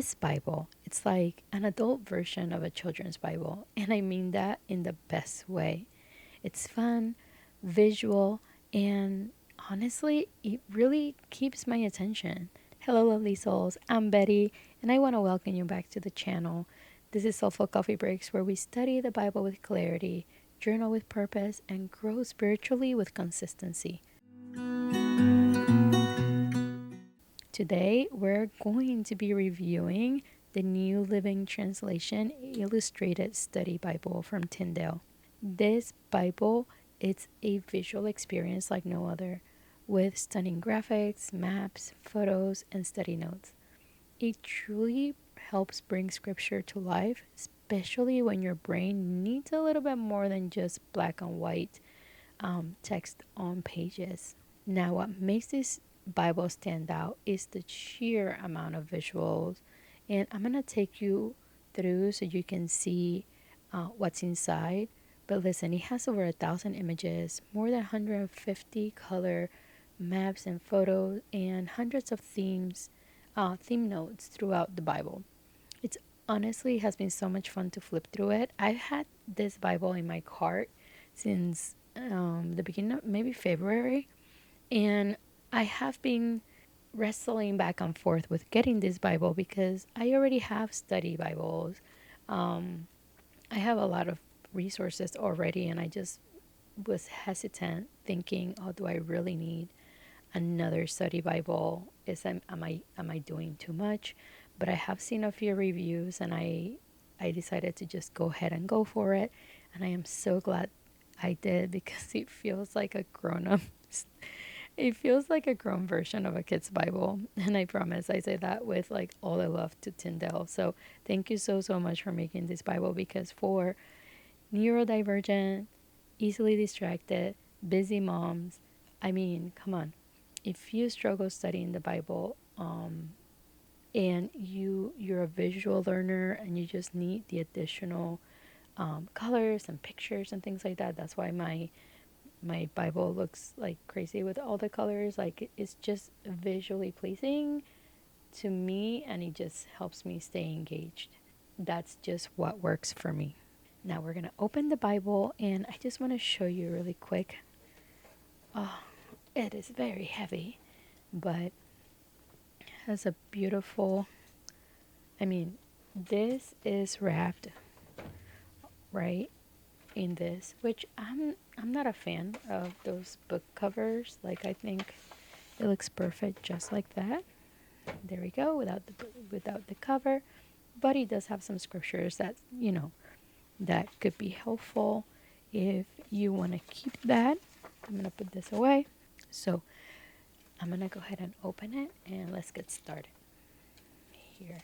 This Bible, it's like an adult version of a children's Bible, and I mean that in the best way. It's fun, visual, and honestly, it really keeps my attention. Hello, lovely souls. I'm Betty, and I want to welcome you back to the channel. This is Soulful Coffee Breaks, where we study the Bible with clarity, journal with purpose, and grow spiritually with consistency. Today, we're going to be reviewing the New Living Translation Illustrated Study Bible from Tyndale. This Bible, it's a visual experience like no other, with stunning graphics, maps, photos, and study notes. It truly helps bring scripture to life, especially when your brain needs a little bit more than just black and white text on pages. Now, what makes this Bible stand out is the sheer amount of visuals, and I'm gonna take you through so you can see what's inside. But listen, it has over 1,000 images, more than 150 color maps and photos, and hundreds of theme notes throughout the Bible. It's honestly has been so much fun to flip through it. I've had this Bible in my cart since the beginning of maybe February, and I have been wrestling back and forth with getting this Bible because I already have study Bibles. I have a lot of resources already, and I just was hesitant, thinking, "Oh, do I really need another study Bible? Am I doing too much?" But I have seen a few reviews, and I decided to just go ahead and go for it, and I am so glad I did because it feels like a grown up. It feels like a grown version of a kid's Bible, and I promise I say that with like all the love to Tyndale. So thank you so much for making this Bible, because for neurodivergent, easily distracted, busy moms, I mean, come on. If you struggle studying the Bible, and you're a visual learner and you just need the additional colors and pictures and things like that, that's why my Bible looks like crazy with all the colors. Like, it's just visually pleasing to me, and it just helps me stay engaged. That's just what works for me. Now we're gonna open the Bible, and I just want to show you really quick. Oh, it is very heavy, but has a beautiful. I mean, this is wrapped right in this, which I'm not a fan of those book covers. Like, I think it looks perfect just like that. There we go, without the cover. But it does have some scriptures that that could be helpful if you want to keep that. I'm gonna put this away. So I'm gonna go ahead and open it, and let's get started here.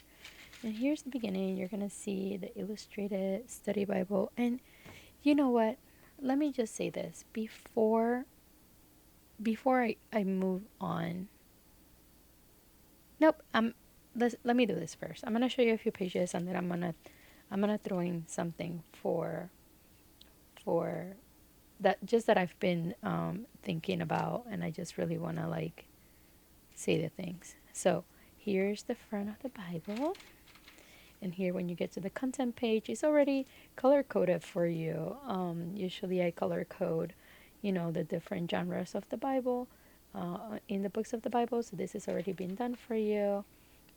And here's the beginning. You're gonna see the illustrated study Bible, and you know what? Let me just say this before I move on. Nope. Let me do this first. I'm gonna show you a few pages, and then I'm gonna throw in something for that, just that I've been thinking about, and I just really wanna like say the things. So here's the front of the Bible. And here, when you get to the content page, it's already color coded for you. Usually I color code, the different genres of the Bible in the books of the Bible. So this has already been done for you.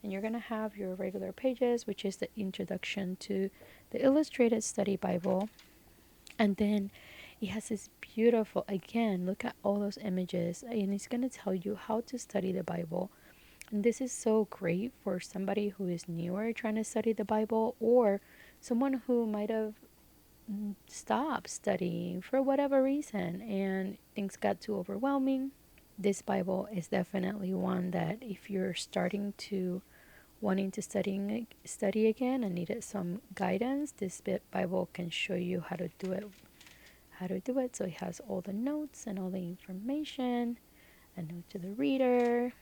And you're going to have your regular pages, which is the introduction to the Illustrated Study Bible. And then it has this beautiful, again, look at all those images. And it's going to tell you how to study the Bible. And this is so great for somebody who is newer trying to study the Bible, or someone who might have stopped studying for whatever reason and things got too overwhelming. This Bible is definitely one that, if you're starting to wanting to study again and needed some guidance, this Bible can show you how to do it. So it has all the notes and all the information, a note to the reader,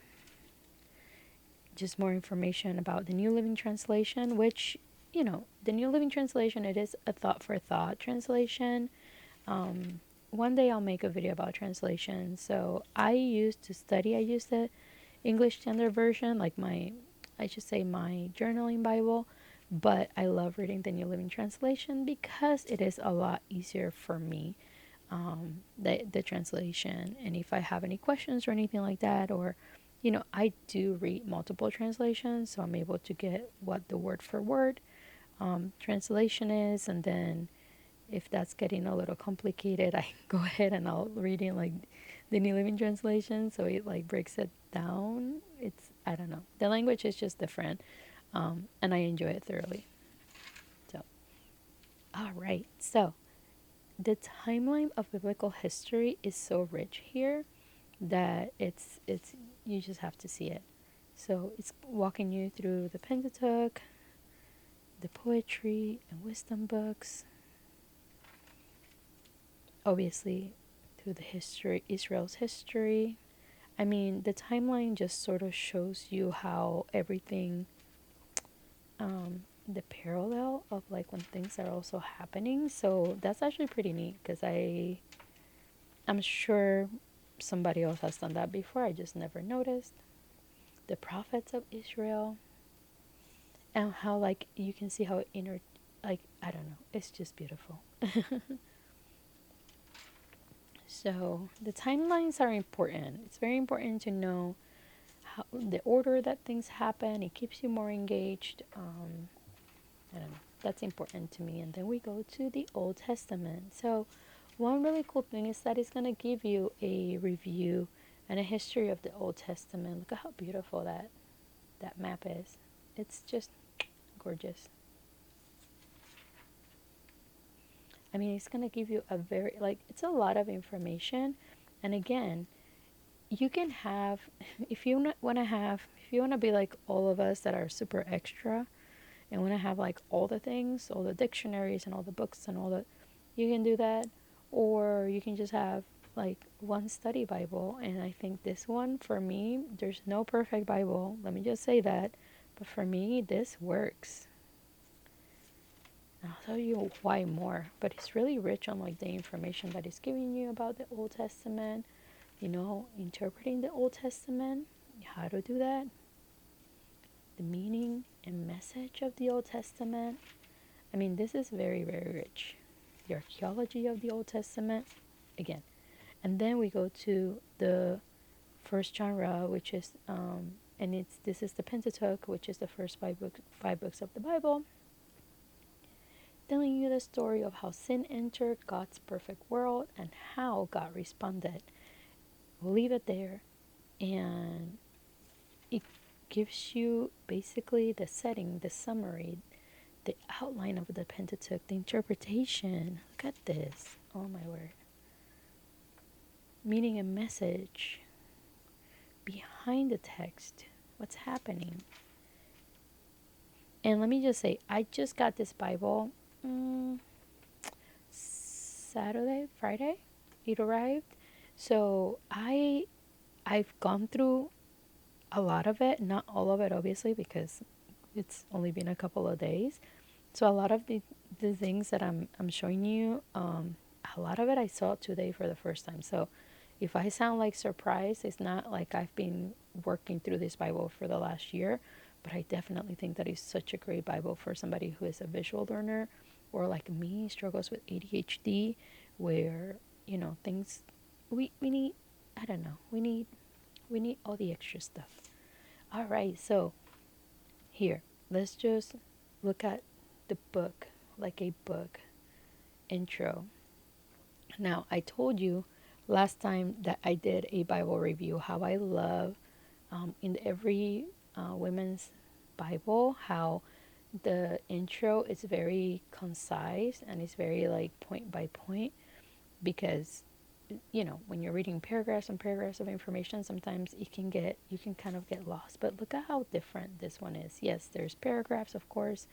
just more information about the New Living Translation, which, the New Living Translation, it is a thought for thought translation. One day I'll make a video about translation. So I used the English Standard Version, like my I should say my journaling Bible, but I love reading the New Living Translation because it is a lot easier for me, the translation. And if I have any questions or anything like that, or I do read multiple translations, so I'm able to get what the word for word translation is, and then if that's getting a little complicated, I go ahead and I'll read in like the New Living Translation, so it like breaks it down. I don't know, the language is just different, and I enjoy it thoroughly. So, all right, so the timeline of biblical history is so rich here that it's you just have to see it. So it's walking you through the Pentateuch, the poetry and wisdom books, obviously through the history, Israel's history. I mean, the timeline just sort of shows you how everything, the parallel of like when things are also happening. So that's actually pretty neat because I'm sure somebody else has done that before. I just never noticed. The prophets of Israel, and how like you can see how like I don't know, it's just beautiful. So the timelines are important. It's very important to know how the order that things happen. It keeps you more engaged. I don't know. That's important to me. And then we go to the Old Testament. So one really cool thing is that it's going to give you a review and a history of the Old Testament. Look at how beautiful that map is. It's just gorgeous. I mean, it's going to give you a very, like, it's a lot of information. And again, you can have, if you want to have, if you want to be like all of us that are super extra and want to have like all the things, all the dictionaries and all the books and all the, you can do that. Or you can just have like one study Bible. And I think this one, for me, there's no perfect Bible. Let me just say that. But for me, this works. I'll tell you why more, but it's really rich on like the information that it's giving you about the Old Testament, interpreting the Old Testament, how to do that, the meaning and message of the Old Testament. I mean, this is very, very rich. The archaeology of the Old Testament, again. And then we go to the first genre, which is, and this is the Pentateuch, which is the first five books of the Bible, telling you the story of how sin entered God's perfect world and how God responded. We'll leave it there, and it gives you basically the setting, the summary, the outline of the Pentateuch, the interpretation. Look at this. Oh my word. Meaning and message behind the text. What's happening? And let me just say, I just got this Bible Friday. It arrived. So I've gone through a lot of it, not all of it obviously because it's only been a couple of days. So a lot of the things that I'm showing you, a lot of it I saw today for the first time. So if I sound like surprised, it's not like I've been working through this Bible for the last year, but I definitely think that it's such a great Bible for somebody who is a visual learner or like me, struggles with ADHD, where, things we need, I don't know, we need all the extra stuff. All right, so here, let's just look at the book, like a book intro. Now, I told you last time that I did a Bible review how I love in every women's Bible how the intro is very concise and it's very like point by point, because when you're reading paragraphs and paragraphs of information, sometimes you can kind of get lost. But look at how different this one is. Yes, there's paragraphs, of course,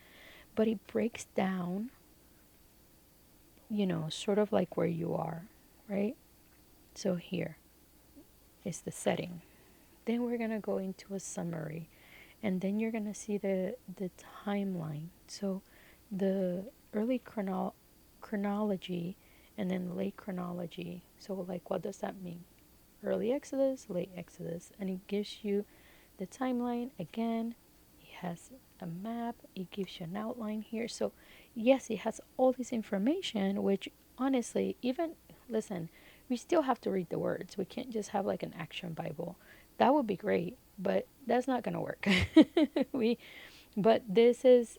but it breaks down, sort of like where you are, right? So here is the setting. Then we're going to go into a summary, and then you're going to see the timeline. So the early chronology and then late chronology. So like, what does that mean? Early Exodus, late Exodus, and it gives you the timeline again has a map, it gives you an outline here. So, yes, it has all this information, which honestly, even listen, we still have to read the words. We can't just have like an action Bible. That would be great, but that's not going to work. we but this is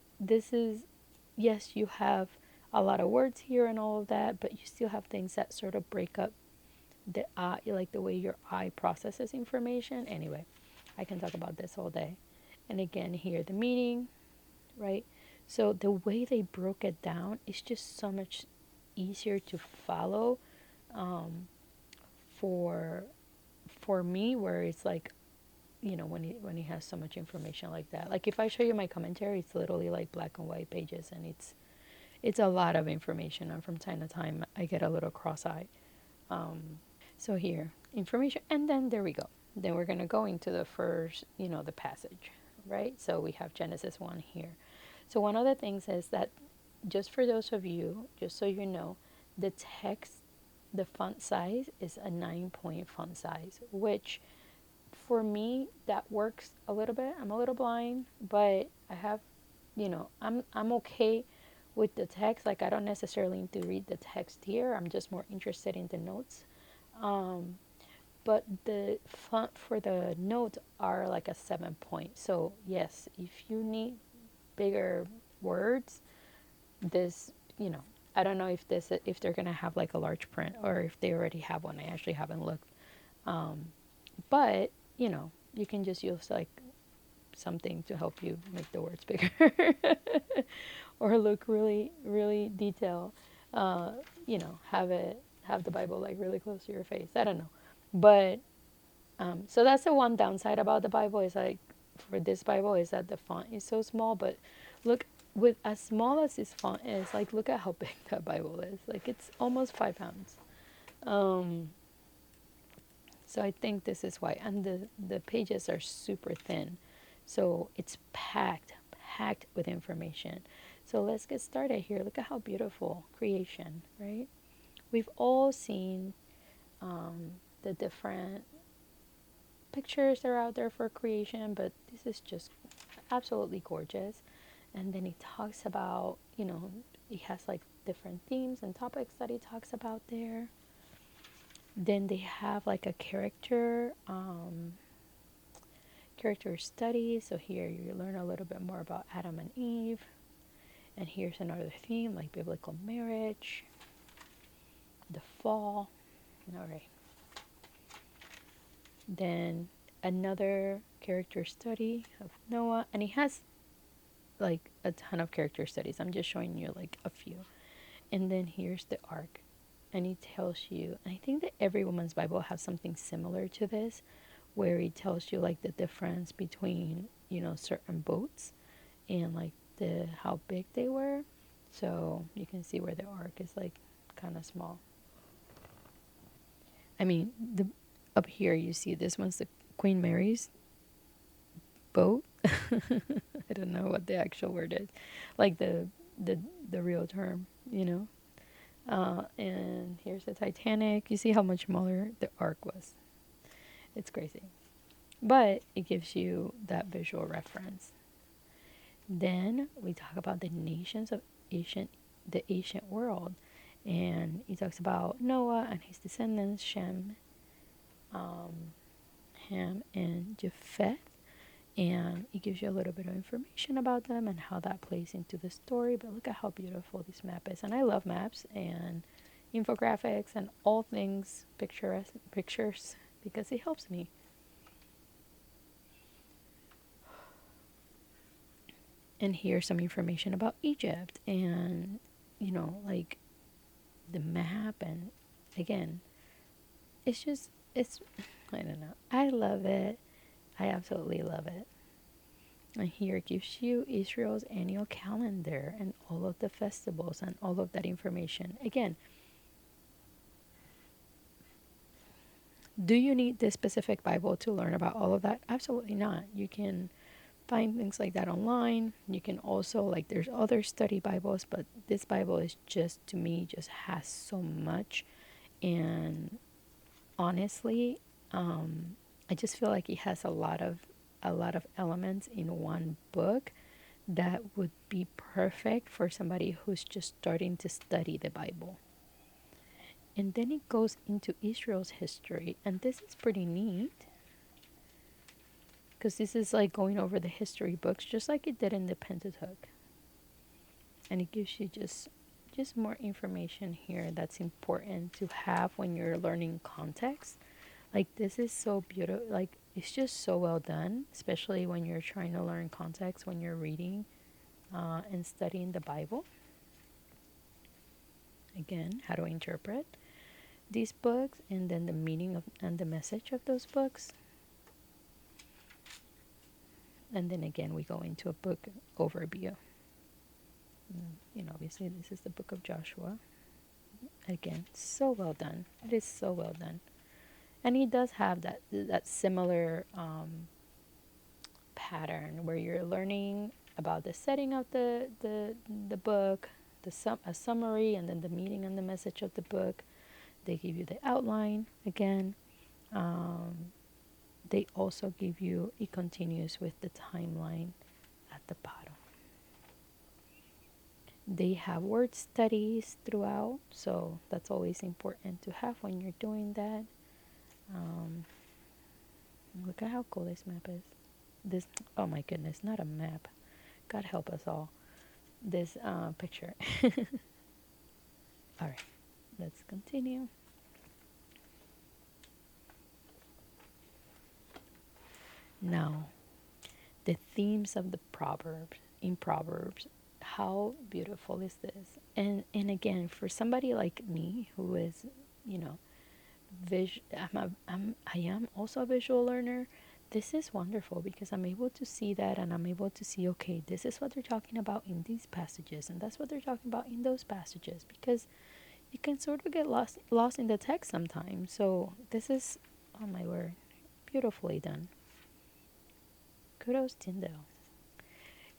yes, you have a lot of words here and all of that, but you still have things that sort of break up the eye, like the way your eye processes information. Anyway, I can talk about this all day. And again, here the meaning, right? So the way they broke it down is just so much easier to follow, um, for for me, where it's like, when he has so much information like that. Like if I show you my commentary, it's literally like black and white pages, and it's a lot of information, and from time to time I get a little cross-eyed. So here, information, and then there we go. Then we're going to go into the first, the passage, right? So we have Genesis 1 here. So one of the things is that, just for those of you, just so you know, the text, the font size is a 9-point font size, which for me, that works a little bit. I'm a little blind, but I have, I'm okay with the text. Like I don't necessarily need to read the text here. I'm just more interested in the notes. Um, but the font for the notes are like a 7-point. So yes, if you need bigger words, this, I don't know if they're gonna have like a large print or if they already have one. I actually haven't looked. Um, but you can just use like something to help you make the words bigger or look really, really detailed. Have the Bible like really close to your face. I don't know, but so that's the one downside about the Bible, is like, for this Bible, is that the font is so small. But look, with as small as this font is, like look at how big that Bible is. Like it's almost 5 pounds. Um, so I think this is why, and the pages are super thin, so it's packed with information. So let's get started here. Look at how beautiful creation, right? We've all seen the different pictures that are out there for creation, but this is just absolutely gorgeous. And then he talks about, he has like different themes and topics that he talks about there. Then they have like a character study. So here you learn a little bit more about Adam and Eve. And here's another theme, like biblical marriage, the fall. All right. Then another character study of Noah. And he has like a ton of character studies. I'm just showing you like a few. And then here's the ark. And he tells you, and I think that every woman's Bible has something similar to this, where he tells you like the difference between, certain boats and like how big they were. So you can see where the ark is like kind of small. I mean, the up here you see this one's the Queen Mary's boat. I don't know what the actual word is, like the real term, and here's the Titanic. You see how much smaller the ark was. It's crazy, but it gives you that visual reference. Then we talk about the nations of the ancient world, and he talks about Noah and his descendants, Shem, Ham, and Japheth. And it gives you a little bit of information about them and how that plays into the story. But look at how beautiful this map is. And I love maps and infographics and all things pictures because it helps me. And here's some information about Egypt and, like the map. And again, it's I don't know. I love it. I absolutely love it. And here it gives you Israel's annual calendar and all of the festivals and all of that information. Again, do you need this specific Bible to learn about all of that? Absolutely not. You can find things like that online. You can also, like, there's other study Bibles, but this Bible is just, to me, just has so much. And honestly, I just feel like it has a lot of a lot of elements in one book that would be perfect for somebody who's just starting to study the Bible. And then it goes into Israel's history, and this is pretty neat because this is like going over the history books just like it did in the Pentateuch. And it gives you just more information here that's important to have when you're learning context. Like this is so beautiful, like it's just so well done, especially when you're trying to learn context when you're reading and studying the Bible. Again, how to interpret these books, and then the meaning of and the message of those books. And then again, we go into a book overview. Obviously, this is the book of Joshua. Again, so well done. It is so well done, and he does have that similar pattern where you're learning about the setting of the book, a summary, and then the meaning and the message of the book. They give you the outline again. They also give you, it continues with the timeline at the bottom. They have word studies throughout, so that's always important to have when you're doing that. Look at how cool this map is. This, oh my goodness, not a map. God help us all. This picture. All right, let's continue. Now, the themes of the Proverbs, in Proverbs, how beautiful is this? And again, for somebody like me who is, I am also a visual learner. This is wonderful because I'm able to see that, and I'm able to see, okay, this is what they're talking about in these passages, and that's what they're talking about in those passages, because you can sort of get lost in the text sometimes. So this is, oh my word, beautifully done. Kudos, Tyndale.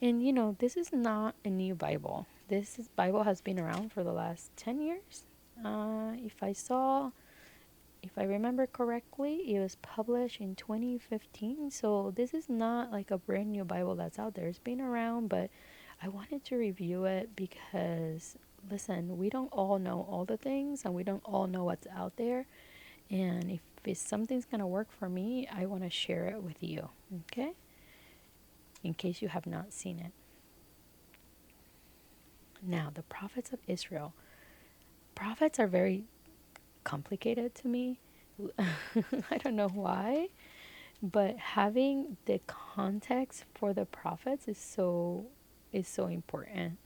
And this is not a new Bible. Bible has been around for the last 10 years. If I remember correctly, it was published in 2015. So this is not like a brand new Bible that's out there. It's been around, but I wanted to review it because, listen, we don't all know all the things, and we don't all know what's out there. And if something's going to work for me, I want to share it with you, okay? In case you have not seen it. Now, the prophets of Israel. Prophets are very complicated to me. I don't know why, but having the context for the prophets is so important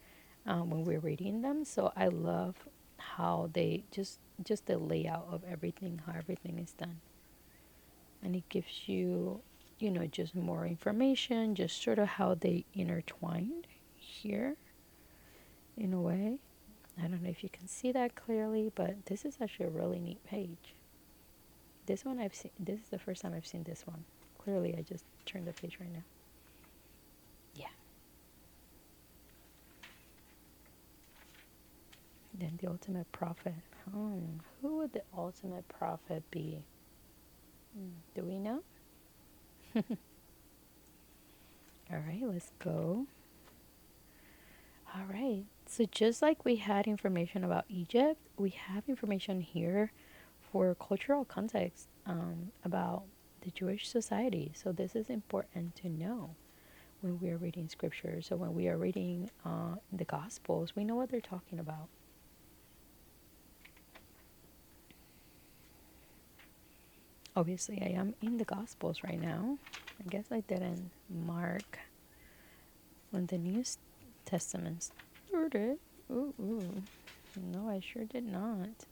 when we're reading them. So I love how they just the layout of everything, how everything is done, and it gives you just more information, just sort of how they intertwined here in a way. I don't know if you can see that clearly, but this is actually a really neat page. This one I've seen, this is the first time I've seen this one. Clearly, I just turned the page right now. Yeah. Then the ultimate prophet. Who would the ultimate prophet be? Do we know? All right, let's go. All right. So just like we had information about Egypt, we have information here for cultural context about the Jewish society. So this is important to know when we are reading scripture. So when we are reading the Gospels, we know what they're talking about. Obviously, I am in the Gospels right now. I guess I didn't mark when the New Testament started. Ooh. No, I sure did not.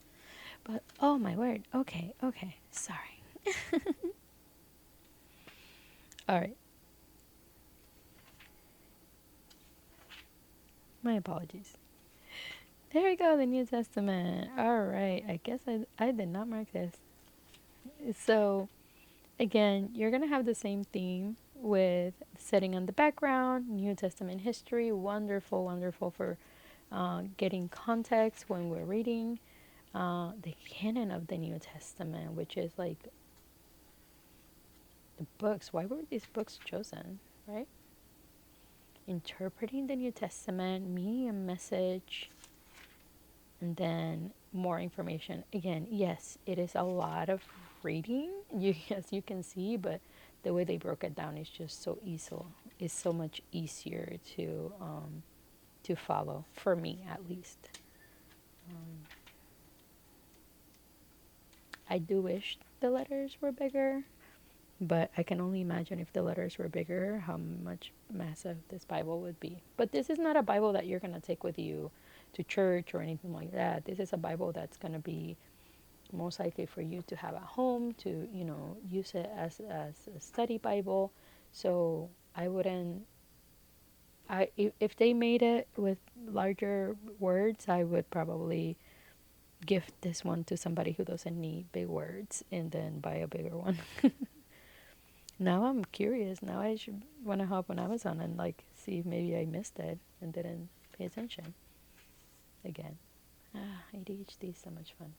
But, oh my word. Okay. Sorry. All right. My apologies. There we go, the New Testament. All right. I guess I did not mark this. So, again, you're going to have the same theme with setting on the background, New Testament history. Wonderful for getting context when we're reading the canon of the New Testament, which is like The books, why were these books chosen, right? Interpreting the New Testament, meaning a message, and then more information. Again, yes, it is a lot of reading, as you can see, but the way they broke it down is just so easy. It's so much easier to follow, for me at least. I do wish the letters were bigger, but I can only imagine if the letters were bigger, how much massive this Bible would be. But this is not a Bible that you're going to take with you to church or anything like that. This is a Bible that's going to be most likely for you to have at home, to, use it as a study Bible. So I wouldn't, if they made it with larger words, I would probably gift this one to somebody who doesn't need big words and then buy a bigger one. Now I'm curious. Now I should want to hop on Amazon and see if maybe I missed it and didn't pay attention. Again, ADHD is so much fun.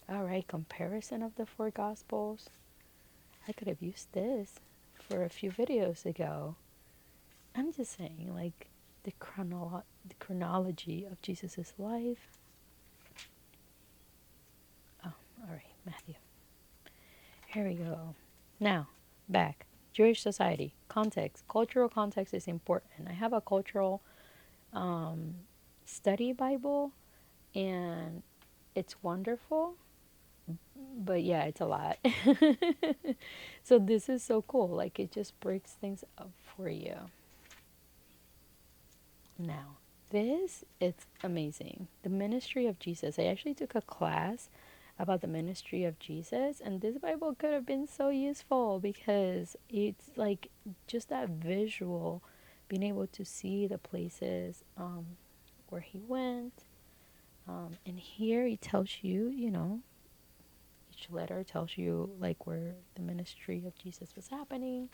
All right, comparison of the four Gospels. I could have used this for a few videos ago. I'm just saying, the chronology of Jesus' life. Oh, all right, Matthew. Here we go. Now, back. Jewish society. Context. Cultural context is important. I have a cultural study Bible, and it's wonderful. But yeah, it's a lot. So this is so cool. It just breaks things up for you. Now, it's amazing. The ministry of Jesus. I actually took a class about the ministry of Jesus, and this Bible could have been so useful because it's just that visual, being able to see the places where he went. And here he tells you, each letter tells you where the ministry of Jesus was happening.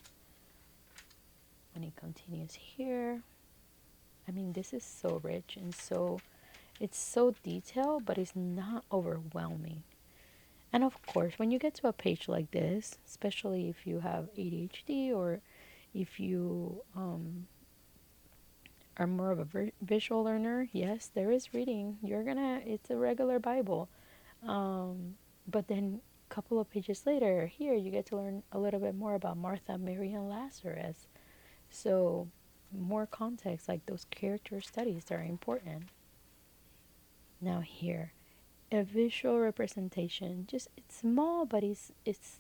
And he continues here. I mean, this is so rich and it's so detailed, but it's not overwhelming. And of course, when you get to a page like this, especially if you have ADHD or if you are more of a visual learner, yes, there is reading. It's a regular Bible. But then a couple of pages later, here you get to learn a little bit more about Martha, Mary, and Lazarus. So more context, those character studies are important. Now here, a visual representation, it's small, but it's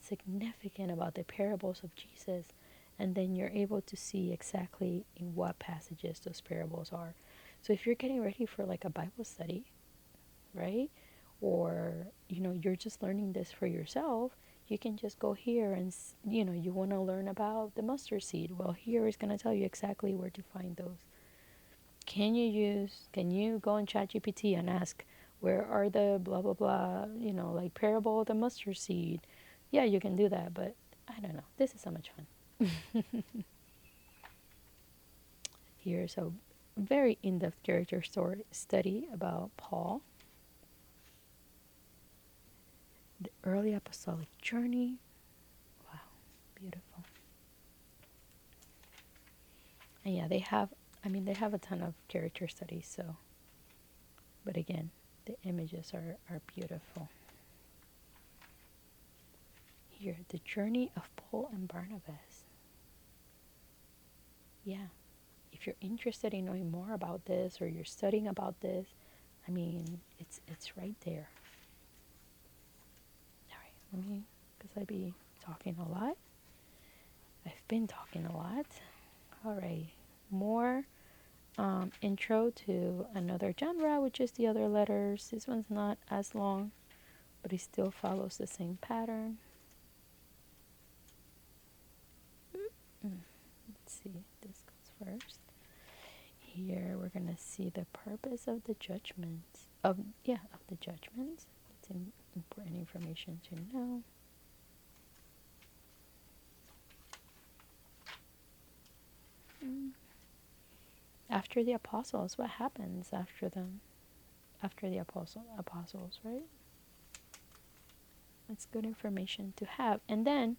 significant about the parables of Jesus. And then you're able to see exactly in what passages those parables are. So if you're getting ready for a Bible study, right? Or, you're just learning this for yourself, you can just go here and, you want to learn about the mustard seed. Well, here is going to tell you exactly where to find those. Can you go on ChatGPT and ask, where are the blah, blah, blah, parable of the mustard seed? Yeah, you can do that, but I don't know. This is so much fun. Here's a very in-depth character story study about Paul. The early apostolic journey. Wow, beautiful. And yeah, they have a ton of character studies, so. But again, the images are beautiful. Here, the journey of Paul and Barnabas. Yeah, if you're interested in knowing more about this or you're studying about this, it's right there. All right, because I be talking a lot. I've been talking a lot. All right, more intro to another genre, which is the other letters. This one's not as long, but it still follows the same pattern. Let's see, this goes first. Here we're gonna see the purpose of the judgments. Of the judgments. It's important information to know. After the apostles, what happens after them? After the apostles, right? That's good information to have. And then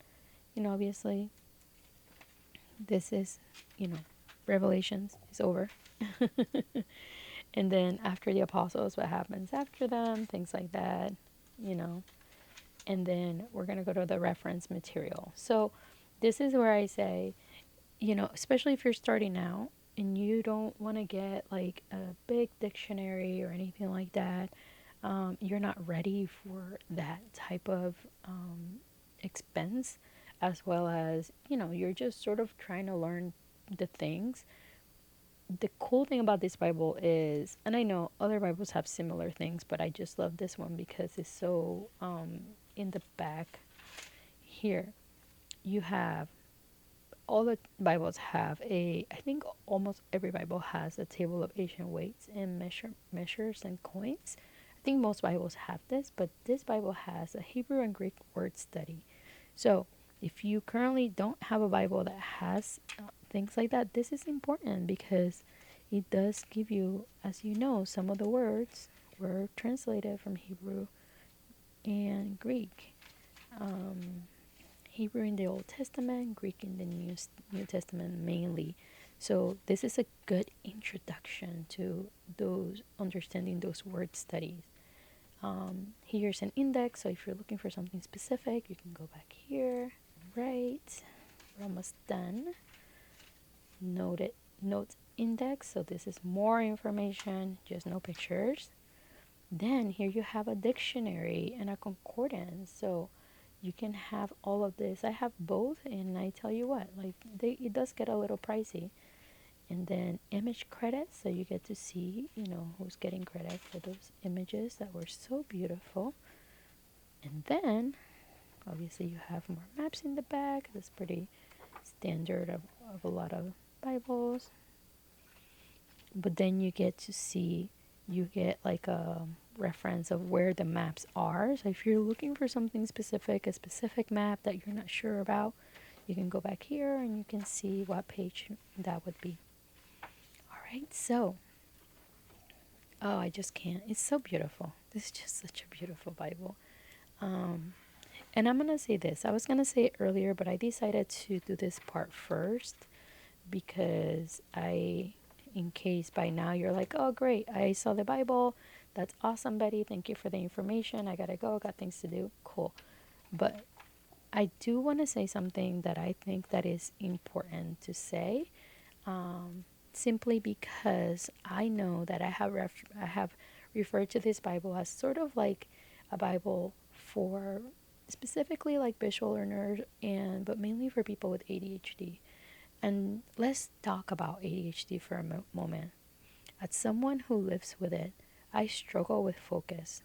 Obviously, this is, Revelations is over. And then after the apostles, what happens after them, things like that, you know. And then we're going to go to the reference material. So this is where I say, especially if you're starting out and you don't want to get like a big dictionary or anything like that, you're not ready for that type of expense, as well as, you're just sort of trying to learn the things. The cool thing about this Bible is, and I know other Bibles have similar things, but I just love this one because it's so, in the back here, you have, all the Bibles have I think almost every Bible has a table of ancient weights and measures and coins. I think most Bibles have this, but this Bible has a Hebrew and Greek word study. So if you currently don't have a Bible that has things like that, this is important because it does give you, as you know, some of the words were translated from Hebrew and Greek. Hebrew in the Old Testament, Greek in the New Testament mainly. So this is a good introduction to those understanding those word studies. Here's an index, so if you're looking for something specific, you can go back here. Right, we're almost done. Notes index, so this is more information, just no pictures. Then here you have a dictionary and a concordance, so you can have all of this. I have both, and I tell you what, like it does get a little pricey. And then image credits, so you get to see, who's getting credit for those images that were so beautiful. And then obviously you have more maps in the back. That's pretty standard of a lot of Bibles. But then you get to see, you get like a reference of where the maps are. So if you're looking for something specific, a specific map that you're not sure about, you can go back here and you can see what page that would be. All right, so, oh, I just can't. It's so beautiful. This is just such a beautiful Bible. And I'm going to say this. I was going to say it earlier, but I decided to do this part first because in case by now you're like, oh, great, I saw the Bible. That's awesome, Betty. Thank you for the information. I got to go. Got things to do. Cool. But I do want to say something that I think that is important to say, simply because I know that I have referred to this Bible as sort of like a Bible for specifically like visual learners, but mainly for people with ADHD. And let's talk about ADHD for a moment. As someone who lives with it, I struggle with focus.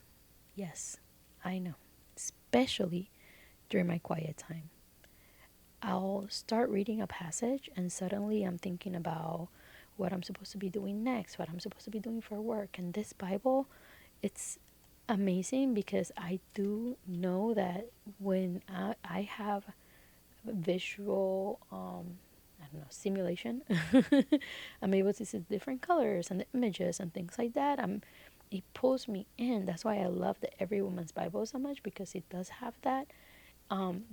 Yes, I know, especially during my quiet time. I'll start reading a passage and suddenly I'm thinking about what I'm supposed to be doing next, what I'm supposed to be doing for work. And this Bible, it's amazing because I do know that when I have visual, I don't know, simulation, I'm able to see different colors and the images and things like that. It pulls me in. That's why I love the Every Woman's Bible so much, because it does have that.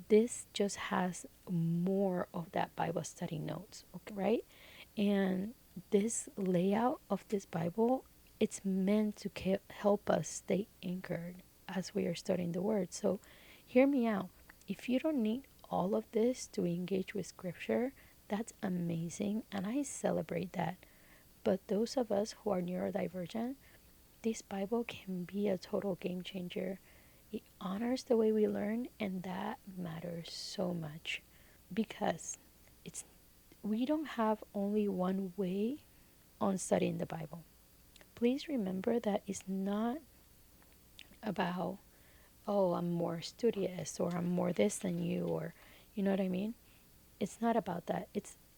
This just has more of that Bible study notes, okay, right? And this layout of this Bible, it's meant to help us stay anchored as we are studying the Word. So hear me out. If you don't need all of this to engage with Scripture, that's amazing, and I celebrate that. But those of us who are neurodivergent, this Bible can be a total game changer. It honors the way we learn, and that matters so much because it's we don't have only one way on studying the Bible. Please remember that it's not about, oh, I'm more studious or I'm more this than you, or you know what I mean? It's not about that.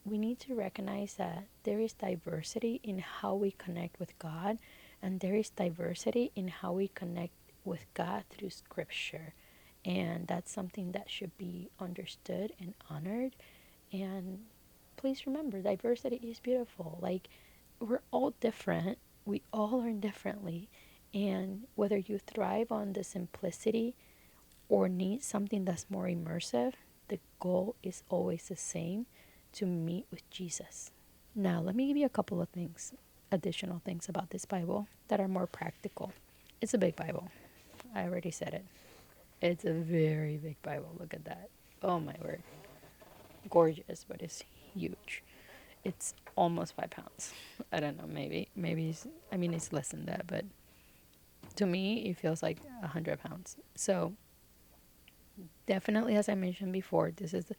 We need to recognize that there is diversity in how we connect with God, and there is diversity in how we connect with God through Scripture. And that's something that should be understood and honored. And please remember, diversity is beautiful. Like, we're all different, we all learn differently. And whether you thrive on the simplicity or need something that's more immersive, the goal is always the same, to meet with Jesus. Now, let me give you a couple of things, additional things about this Bible that are more practical. It's a big Bible. I already said it. It's a very big Bible. Look at that. Oh my word. Gorgeous, but it's huge. It's almost 5 pounds. I don't know, maybe I mean, it's less than that, but to me, it feels like 100 pounds. So, definitely, as I mentioned before, this is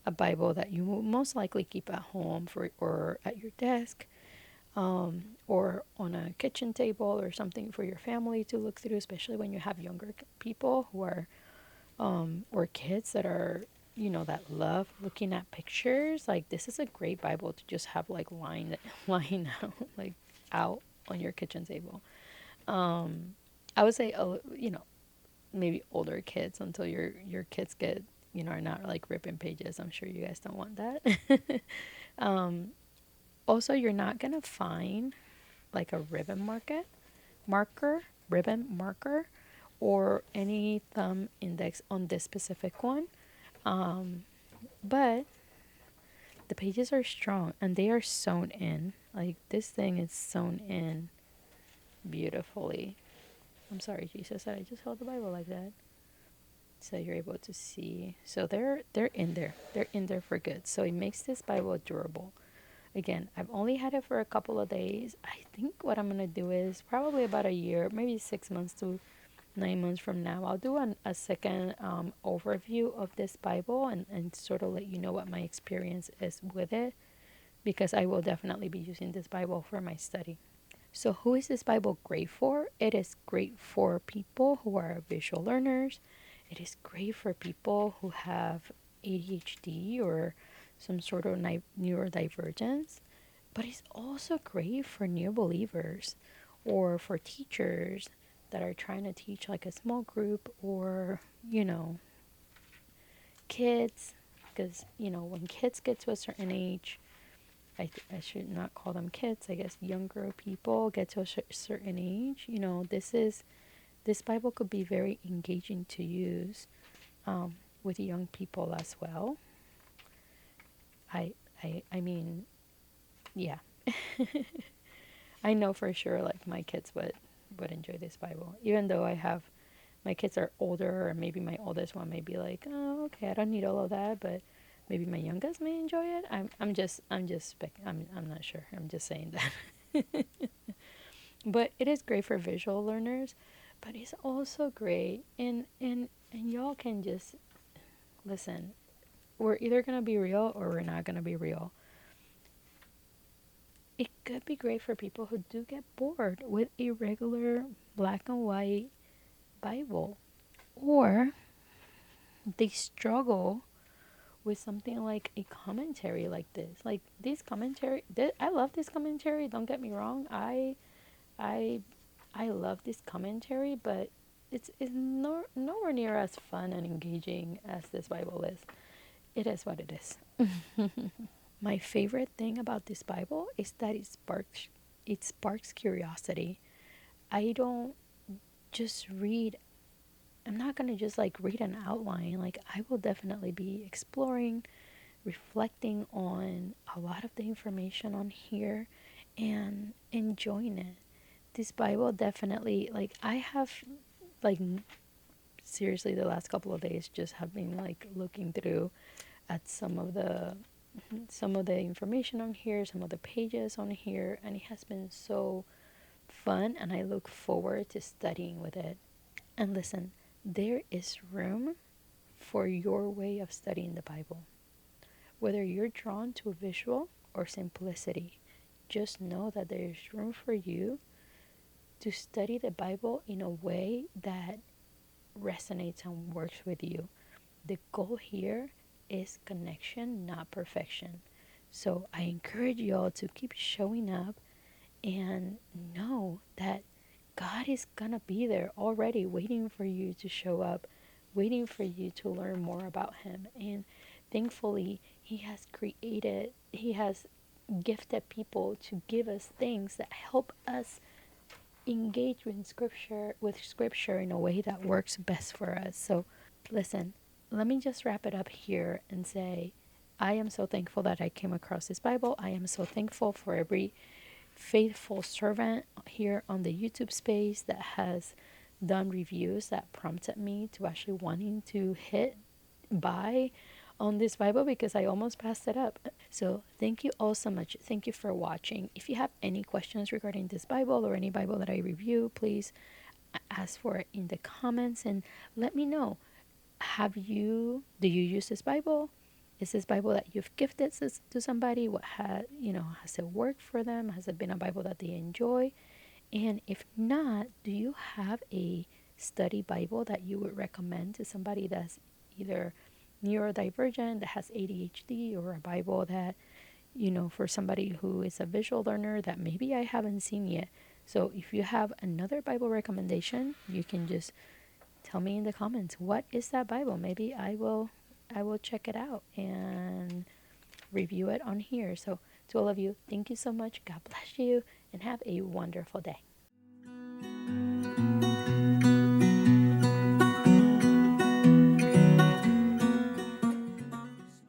a Bible that you will most likely keep at home or at your desk, or on a kitchen table or something for your family to look through, especially when you have younger people who are, or kids that are, that love looking at pictures. Like, this is a great Bible to just have like lying out, like out on your kitchen table. I would say, maybe older kids, until your kids get, are not like ripping pages. I'm sure you guys don't want that. Also, you're not gonna find like a ribbon marker, or any thumb index on this specific one. But the pages are strong and they are sewn in. Like, this thing is sewn in beautifully. I'm sorry, Jesus, that I just held the Bible like that. So you're able to see. So they're in there. They're in there for good. So it makes this Bible durable. Again, I've only had it for a couple of days. I think what I'm gonna do is probably about a year, maybe 6 months to 9 months from now, I'll do a second overview of this Bible, and sort of let you know what my experience is with it, because I will definitely be using this Bible for my study. So, who is this Bible great for? It is great for people who are visual learners. It is great for people who have ADHD or some sort of neurodivergence. But it's also great for new believers, or for teachers that are trying to teach like a small group, or, kids. Because, when kids get to a certain age, I should not call them kids, I guess younger people get to a certain age, this Bible could be very engaging to use, with young people as well. I mean, yeah. I know for sure, like, my kids would enjoy this Bible, even though my kids are older, or maybe my oldest one may be like, oh, okay, I don't need all of that, but maybe my youngest may enjoy it. I'm not sure. I'm just saying that. But it is great for visual learners, but it's also great, and y'all can just listen. We're either gonna be real or we're not gonna be real. It could be great for people who do get bored with a regular black and white Bible, or they struggle with something like a commentary like this. Like, this commentary, I love this commentary. Don't get me wrong. I I love this commentary, but it's nowhere near as fun and engaging as this Bible is. It is what it is. My favorite thing about this Bible is that it sparks curiosity. I don't just read. I'm not going to just like read an outline. Like, I will definitely be exploring, reflecting on a lot of the information on here, and enjoying it. This Bible definitely, like, I have, like, seriously, the last couple of days just have been like looking through at some of the information on here, some of the pages on here, and it has been so fun, and I look forward to studying with it. And listen, there is room for your way of studying the Bible. Whether you're drawn to visual or simplicity, just know that there is room for you to study the Bible in a way that resonates and works with you. The goal here is connection, not perfection. So I encourage y'all to keep showing up, and know that God is gonna be there already, waiting for you to show up, waiting for you to learn more about Him. And thankfully, He has gifted people to give us things that help us engage with scripture in a way that works best for us. So listen, let me just wrap it up here and say, I am so thankful that I came across this Bible. I am so thankful for every faithful servant here on the YouTube space that has done reviews that prompted me to actually wanting to hit buy on this Bible because I almost passed it up. So thank you all so much. Thank you for watching. If you have any questions regarding this Bible or any Bible that I review, please ask for it in the comments and let me know. Do you use this Bible? Is this Bible that you've gifted to somebody? What has it worked for them? Has it been a Bible that they enjoy? And if not, do you have a study Bible that you would recommend to somebody that's either neurodivergent, that has ADHD, or a Bible that, for somebody who is a visual learner that maybe I haven't seen yet? So if you have another Bible recommendation, you can just tell me in the comments, what is that Bible? Maybe I will check it out and review it on here. So to all of you, thank you so much. God bless you and have a wonderful day.